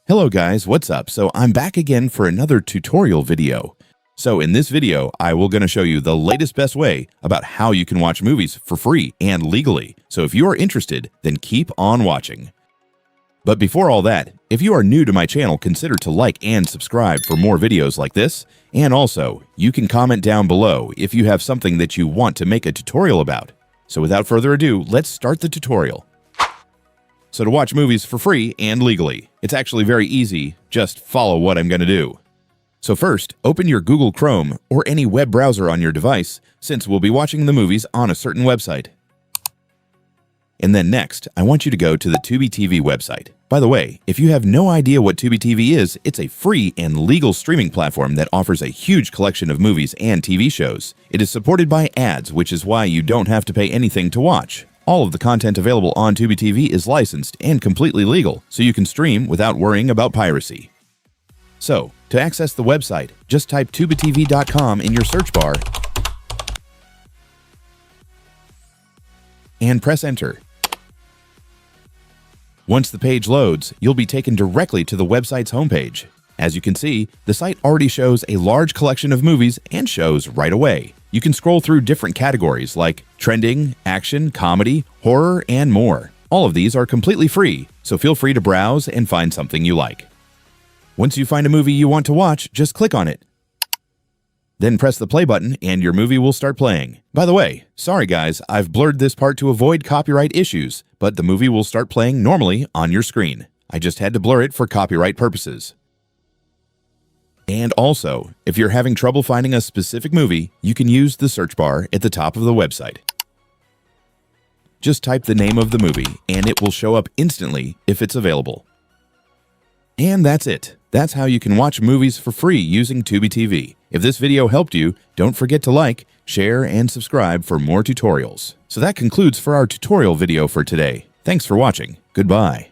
Hello guys, what's up? So I'm back again for another tutorial video. So in this video, I will gonna show you the latest best way about how you can watch movies for free and legally. So if you are interested, then keep on watching. But before all that, if you are new to my channel, consider to like and subscribe for more videos like this. And also, you can comment down below if you have something that you want to make a tutorial about. So without further ado, let's start the tutorial. So to watch movies for free and legally, it's actually very easy. Just follow what I'm going to do. So first, open your Google Chrome or any web browser on your device, since we'll be watching the movies on a certain website. And then next, I want you to go to the Tubi TV website. By the way, if you have no idea what Tubi TV is, it's a free and legal streaming platform that offers a huge collection of movies and TV shows. It is supported by ads, which is why you don't have to pay anything to watch. All of the content available on Tubi TV is licensed and completely legal, so you can stream without worrying about piracy. So, to access the website, just type tubitv.com in your search bar and press enter. Once the page loads, you'll be taken directly to the website's homepage. As you can see, the site already shows a large collection of movies and shows right away. You can scroll through different categories like trending, action, comedy, horror, and more. All of these are completely free, so feel free to browse and find something you like. Once you find a movie you want to watch, just click on it. Then press the play button and your movie will start playing. By the way, sorry guys, I've blurred this part to avoid copyright issues, but the movie will start playing normally on your screen. I just had to blur it for copyright purposes. And also, if you're having trouble finding a specific movie, you can use the search bar at the top of the website. Just type the name of the movie, and it will show up instantly if it's available. And that's it. That's how you can watch movies for free using Tubi TV. If this video helped you, don't forget to like, share, and subscribe for more tutorials. So that concludes for our tutorial video for today. Thanks for watching. Goodbye.